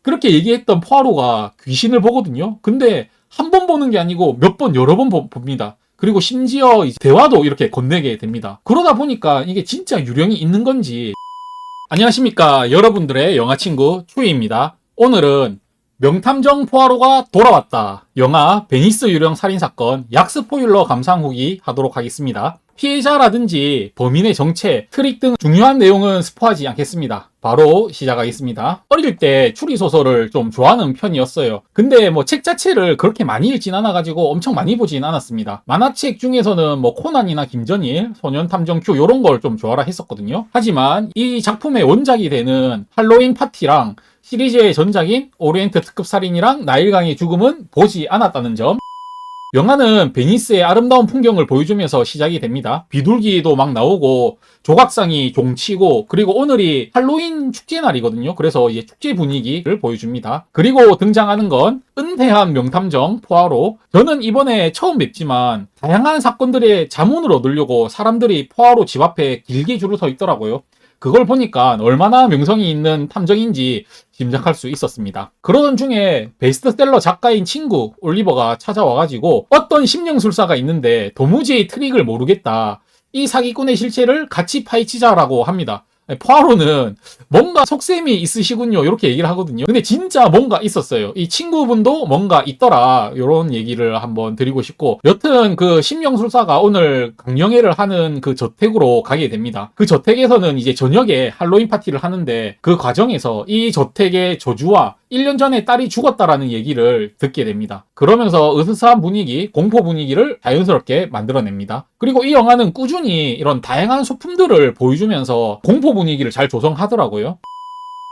그렇게 얘기했던 포아로가 귀신을 보거든요. 근데 한 번 보는 게 아니고 몇 번, 여러 번 봅니다. 그리고 심지어 대화도 이렇게 건네게 됩니다. 그러다 보니까 이게 진짜 유령이 있는 건지. 안녕하십니까, 여러분들의 영화 친구 추이입니다. 오늘은 명탐정 포아로가 돌아왔다, 영화 베니스 유령 살인사건 약 스포일러 감상 후기 하도록 하겠습니다. 피해자라든지 범인의 정체, 트릭 등 중요한 내용은 스포하지 않겠습니다. 바로 시작하겠습니다. 어릴 때 추리소설을 좀 좋아하는 편이었어요. 근데 뭐 책 자체를 그렇게 많이 읽진 않아가지고 엄청 많이 보진 않았습니다. 만화책 중에서는 뭐 코난이나 김전일, 소년탐정 Q 요런 걸 좀 좋아라 했었거든요. 하지만 이 작품의 원작이 되는 할로윈 파티랑 시리즈의 전작인 오리엔트 특급 살인이랑 나일강의 죽음은 보지 않았다는 점. 영화는 베니스의 아름다운 풍경을 보여주면서 시작이 됩니다. 비둘기도 막 나오고 조각상이 종치고, 그리고 오늘이 할로윈 축제 날이거든요. 그래서 이제 축제 분위기를 보여줍니다. 그리고 등장하는 건 은폐한 명탐정 포아로. 저는 이번에 처음 뵙지만 다양한 사건들의 자문을 얻으려고 사람들이 포아로 집 앞에 길게 줄을 서 있더라고요. 그걸 보니까 얼마나 명성이 있는 탐정인지 짐작할 수 있었습니다. 그러던 중에 베스트셀러 작가인 친구 올리버가 찾아와가지고 어떤 심령술사가 있는데 도무지 트릭을 모르겠다, 이 사기꾼의 실체를 같이 파헤치자라고 합니다. 포아로는 뭔가 속셈이 있으시군요, 이렇게 얘기를 하거든요. 근데 진짜 뭔가 있었어요. 이 친구분도 뭔가 있더라, 이런 얘기를 한번 드리고 싶고, 여튼 그 심령술사가 오늘 강령회를 하는 그 저택으로 가게 됩니다. 그 저택에서는 이제 저녁에 할로윈 파티를 하는데, 그 과정에서 이 저택의 저주와 1년 전에 딸이 죽었다라는 얘기를 듣게 됩니다. 그러면서 으스스한 분위기, 공포 분위기를 자연스럽게 만들어냅니다. 그리고 이 영화는 꾸준히 이런 다양한 소품들을 보여주면서 공포 분위기를 잘 조성하더라고요.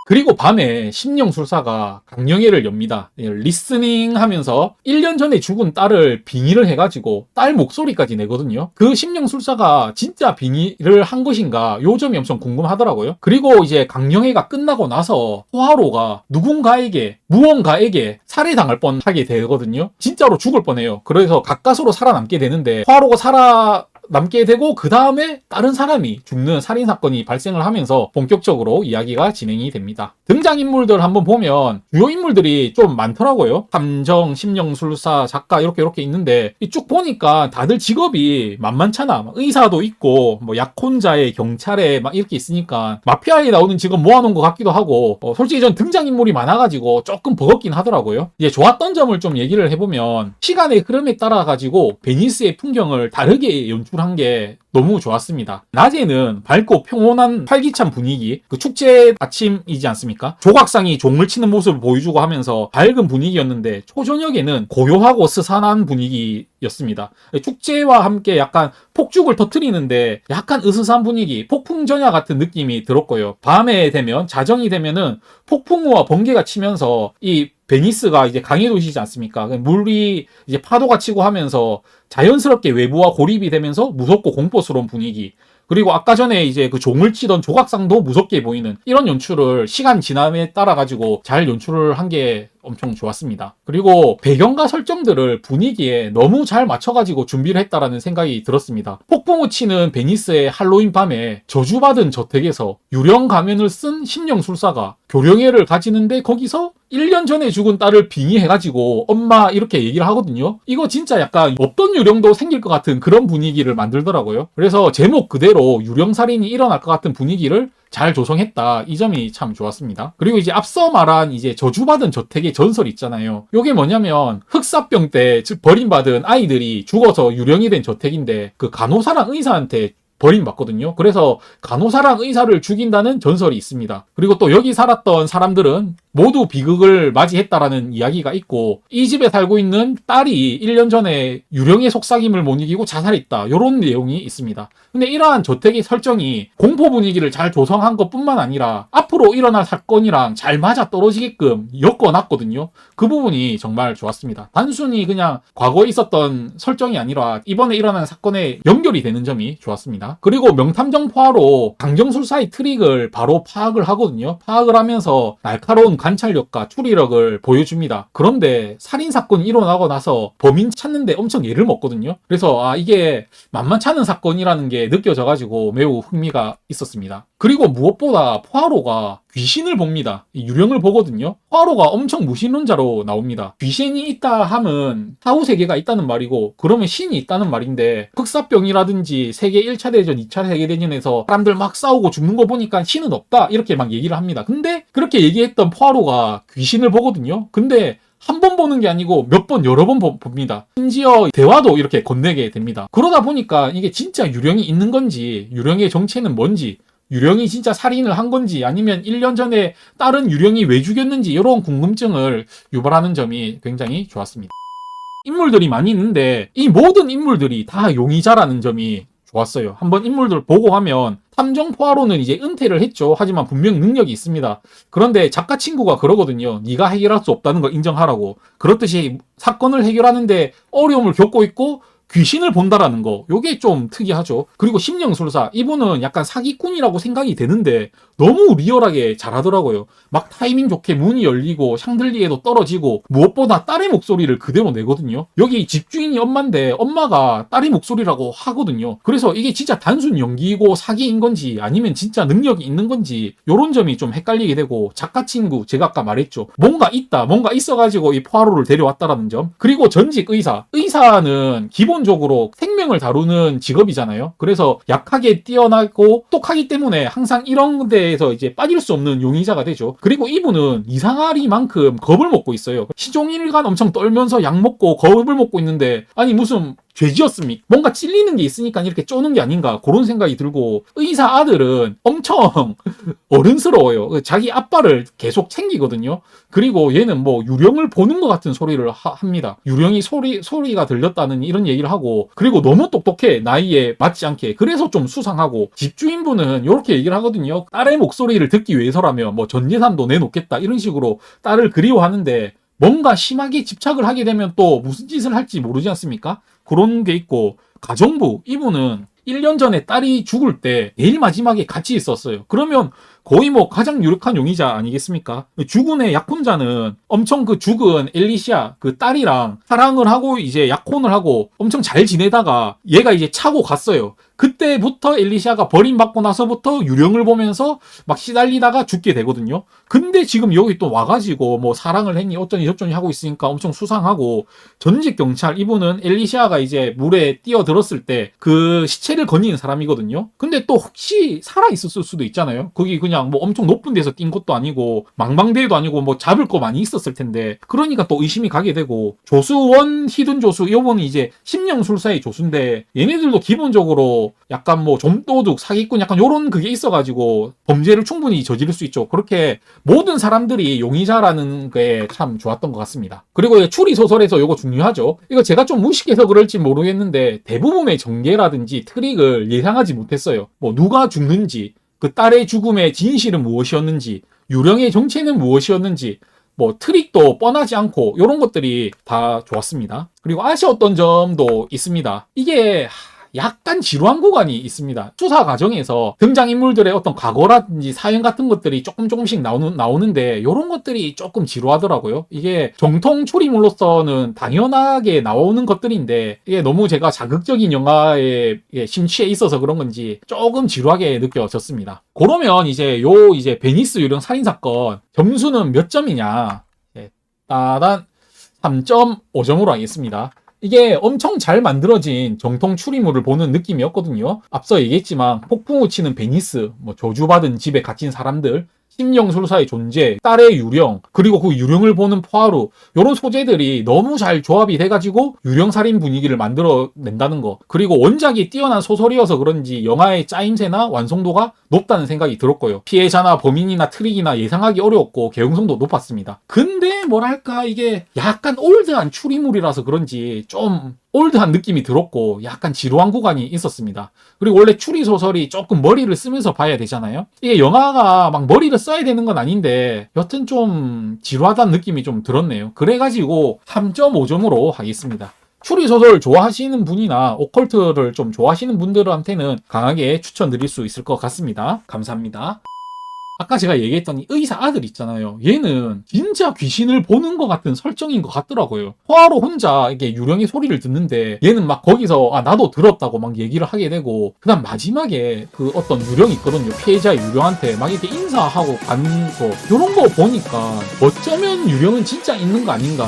그리고 밤에 심령술사가 강령회를 엽니다. 리스닝 하면서 1년 전에 죽은 딸을 빙의를 해가지고 딸 목소리까지 내거든요. 그 심령술사가 진짜 빙의를 한 것인가, 요 점이 엄청 궁금하더라고요. 그리고 이제 강령회가 끝나고 나서 포아로가 누군가에게, 무언가에게 살해당할 뻔하게 되거든요. 진짜로 죽을 뻔해요. 그래서 가까스로 살아남게 되는데, 포아로가 남게 되고 그 다음에 다른 사람이 죽는 살인사건이 발생을 하면서 본격적으로 이야기가 진행이 됩니다. 등장인물들 한번 보면 주요 인물들이 좀 많더라고요. 탐정, 심령술사, 작가 이렇게 있는데, 쭉 보니까 다들 직업이 만만찮아. 의사도 있고 뭐 약혼자에 경찰에 막 이렇게 있으니까 마피아에 나오는 직업 모아놓은 것 같기도 하고, 솔직히 전 등장인물이 많아가지고 조금 버겁긴 하더라고요. 이제 좋았던 점을 좀 얘기를 해보면, 시간의 흐름에 따라 가지고 베니스의 풍경을 다르게 연출한 게 너무 좋았습니다. 낮에는 밝고 평온한 활기찬 분위기, 그 축제 아침이지 않습니까? 조각상이 종을 치는 모습을 보여주고 하면서 밝은 분위기였는데, 초저녁에는 고요하고 스산한 분위기였습니다. 축제와 함께 약간 폭죽을 터뜨리는데 약간 으스스한 분위기, 폭풍전야 같은 느낌이 들었고요. 밤에 되면, 자정이 되면은 폭풍우와 번개가 치면서 이 베니스가 이제 강의 도시지 않습니까? 물이 이제 파도가 치고 하면서 자연스럽게 외부와 고립이 되면서 무섭고 공포스러운 분위기, 그리고 아까 전에 이제 그 종을 치던 조각상도 무섭게 보이는 이런 연출을 시간 지남에 따라 가지고 잘 연출을 한 게 엄청 좋았습니다. 그리고 배경과 설정들을 분위기에 너무 잘 맞춰가지고 준비를 했다라는 생각이 들었습니다. 폭풍우 치는 베니스의 할로윈 밤에 저주받은 저택에서 유령 가면을 쓴 심령술사가 교령회를 가지는데, 거기서 1년 전에 죽은 딸을 빙의해가지고 엄마 이렇게 얘기를 하거든요. 이거 진짜 약간 없던 유령도 생길 것 같은 그런 분위기를 만들더라고요. 그래서 제목 그대로 유령살인이 일어날 것 같은 분위기를 잘 조성했다, 이 점이 참 좋았습니다. 그리고 이제 앞서 말한 이제 저주받은 저택의 전설 있잖아요. 요게 뭐냐면 흑사병 때 버림받은 아이들이 죽어서 유령이 된 저택인데, 그 간호사랑 의사한테 버림받거든요. 그래서 간호사랑 의사를 죽인다는 전설이 있습니다. 그리고 또 여기 살았던 사람들은 모두 비극을 맞이했다라는 이야기가 있고, 이 집에 살고 있는 딸이 1년 전에 유령의 속삭임을 못 이기고 자살했다, 이런 내용이 있습니다. 근데 이러한 저택의 설정이 공포 분위기를 잘 조성한 것뿐만 아니라 앞으로 일어날 사건이랑 잘 맞아 떨어지게끔 엮어놨거든요. 그 부분이 정말 좋았습니다. 단순히 그냥 과거에 있었던 설정이 아니라 이번에 일어난 사건에 연결이 되는 점이 좋았습니다. 그리고 명탐정 포아로 강정술사의 트릭을 바로 파악을 하거든요. 파악을 하면서 날카로운 관찰력과 추리력을 보여줍니다. 그런데 살인사건이 일어나고 나서 범인 찾는데 엄청 애를 먹거든요. 그래서 이게 만만찮은 사건이라는 게 느껴져가지고 매우 흥미가 있었습니다. 그리고 무엇보다 포아로가 귀신을 봅니다. 유령을 보거든요. 포아로가 엄청 무신론자로 나옵니다. 귀신이 있다 함은 사후 세계가 있다는 말이고 그러면 신이 있다는 말인데 흑사병이라든지 세계 1차 대전, 2차 세계대전에서 사람들 막 싸우고 죽는 거 보니까 신은 없다 이렇게 막 얘기를 합니다. 근데 그렇게 얘기했던 포아로가 귀신을 보거든요. 근데 한 번 보는 게 아니고 몇 번 여러 번 봅니다. 심지어 대화도 이렇게 건네게 됩니다. 그러다 보니까 이게 진짜 유령이 있는 건지 유령의 정체는 뭔지 유령이 진짜 살인을 한 건지 아니면 1년 전에 다른 유령이 왜 죽였는지 이런 궁금증을 유발하는 점이 굉장히 좋았습니다. 인물들이 많이 있는데 이 모든 인물들이 다 용의자라는 점이 좋았어요. 한번 인물들 보고 하면 탐정 포아로는 이제 은퇴를 했죠. 하지만 분명 능력이 있습니다. 그런데 작가 친구가 그러거든요. 네가 해결할 수 없다는 걸 인정하라고. 그렇듯이 사건을 해결하는데 어려움을 겪고 있고 귀신을 본다라는 거, 요게 좀 특이하죠. 그리고 심령술사, 이분은 약간 사기꾼이라고 생각이 되는데 너무 리얼하게 잘하더라고요. 막 타이밍 좋게 문이 열리고 샹들리에도 떨어지고 무엇보다 딸의 목소리를 그대로 내거든요. 여기 집주인이 엄마인데 엄마가 딸의 목소리라고 하거든요. 그래서 이게 진짜 단순 연기고 사기인 건지 아니면 진짜 능력이 있는 건지 요런 점이 좀 헷갈리게 되고 작가 친구, 제가 아까 말했죠. 뭔가 있다, 뭔가 있어가지고 이 포아로를 데려왔다라는 점. 그리고 전직 의사. 의사는 기본적으로 생명을 다루는 직업이잖아요. 그래서 약하게 뛰어나고 똑똑하기 때문에 항상 이런 데에서 이제 빠질 수 없는 용의자가 되죠. 그리고 이분은 이상하리만큼 겁을 먹고 있어요. 시종일관 엄청 떨면서 약 먹고 겁을 먹고 있는데 아니 무슨 죄지었습니까? 뭔가 찔리는 게 있으니까 이렇게 쪼는 게 아닌가 그런 생각이 들고 의사 아들은 엄청 어른스러워요. 자기 아빠를 계속 챙기거든요. 그리고 얘는 뭐 유령을 보는 것 같은 소리를 합니다. 유령이 소리가 들렸다는 이런 얘기를 하고 그리고 너무 똑똑해. 나이에 맞지 않게. 그래서 좀 수상하고 집주인분은 이렇게 얘기를 하거든요. 딸의 목소리를 듣기 위해서라면 뭐 전 재산도 내놓겠다 이런 식으로 딸을 그리워하는데 뭔가 심하게 집착을 하게 되면 또 무슨 짓을 할지 모르지 않습니까? 그런 게 있고 가정부 이분은 1년 전에 딸이 죽을 때 제일 마지막에 같이 있었어요. 그러면 거의 뭐 가장 유력한 용의자 아니겠습니까? 죽은 애 약혼자는 엄청 그 죽은 엘리시아 그 딸이랑 사랑을 하고 이제 약혼을 하고 엄청 잘 지내다가 얘가 이제 차고 갔어요. 그때부터 엘리시아가 버림받고 나서부터 유령을 보면서 막 시달리다가 죽게 되거든요. 근데 지금 여기 또 와가지고 뭐 사랑을 했니 어쩌니 저쩌니 하고 있으니까 엄청 수상하고 전직 경찰 이분은 엘리시아가 이제 물에 뛰어들었을 때 그 시체를 건지는 사람이거든요. 근데 또 혹시 살아있었을 수도 있잖아요. 거기 그냥 뭐 엄청 높은 데서 뛴 것도 아니고 망망대해도 아니고 뭐 잡을 거 많이 있었을 텐데 그러니까 또 의심이 가게 되고 조수원 히든 조수 이번이 이제 심령술사의 조수인데 얘네들도 기본적으로 약간 뭐 좀도둑 사기꾼 약간 요런 그게 있어가지고 범죄를 충분히 저지를 수 있죠. 그렇게 모든 사람들이 용의자라는 게 참 좋았던 것 같습니다. 그리고 추리 소설에서 요거 중요하죠. 이거 제가 좀 무식해서 그럴지 모르겠는데 대부분의 전개라든지 트릭을 예상하지 못했어요. 뭐 누가 죽는지 그 딸의 죽음의 진실은 무엇이었는지 유령의 정체는 무엇이었는지 뭐 트릭도 뻔하지 않고 이런 것들이 다 좋았습니다. 그리고 아쉬웠던 점도 있습니다. 이게 약간 지루한 구간이 있습니다. 수사 과정에서 등장인물들의 어떤 과거라든지 사연 같은 것들이 조금씩 나오는데 이런 것들이 조금 지루하더라고요. 이게 정통 추리물로서는 당연하게 나오는 것들인데 이게 너무 제가 자극적인 영화에 심취해 있어서 그런 건지 조금 지루하게 느껴졌습니다. 그러면 이제 베니스 유령 살인사건 점수는 몇 점이냐? 따단 3.5점으로 하겠습니다. 이게 엄청 잘 만들어진 정통 추리물을 보는 느낌이었거든요. 앞서 얘기했지만 폭풍우 치는 베니스, 뭐 저주받은 집에 갇힌 사람들, 심령술사의 존재, 딸의 유령, 그리고 그 유령을 보는 포아로 이런 소재들이 너무 잘 조합이 돼가지고 유령살인 분위기를 만들어낸다는 거. 그리고 원작이 뛰어난 소설이어서 그런지 영화의 짜임새나 완성도가 높다는 생각이 들었고요. 피해자나 범인이나 트릭이나 예상하기 어려웠고 개연성도 높았습니다. 근데 뭐랄까 이게 약간 올드한 추리물이라서 그런지 좀 올드한 느낌이 들었고 약간 지루한 구간이 있었습니다. 그리고 원래 추리소설이 조금 머리를 쓰면서 봐야 되잖아요. 이게 영화가 막 머리를 써야 되는 건 아닌데 여튼 좀 지루하다는 느낌이 좀 들었네요. 그래가지고 3.5점으로 하겠습니다. 추리소설 좋아하시는 분이나 오컬트를 좀 좋아하시는 분들한테는 강하게 추천드릴 수 있을 것 같습니다. 감사합니다. 아까 제가 얘기했던 이 의사 아들 있잖아요. 얘는 진짜 귀신을 보는 것 같은 설정인 것 같더라고요. 포아로 혼자 이게 유령의 소리를 듣는데 얘는 막 거기서 나도 들었다고 막 얘기를 하게 되고 그다음 마지막에 그 어떤 유령이 있거든요. 피해자 유령한테 막 이렇게 인사하고 가는 거 이런 거 보니까 어쩌면 유령은 진짜 있는 거 아닌가.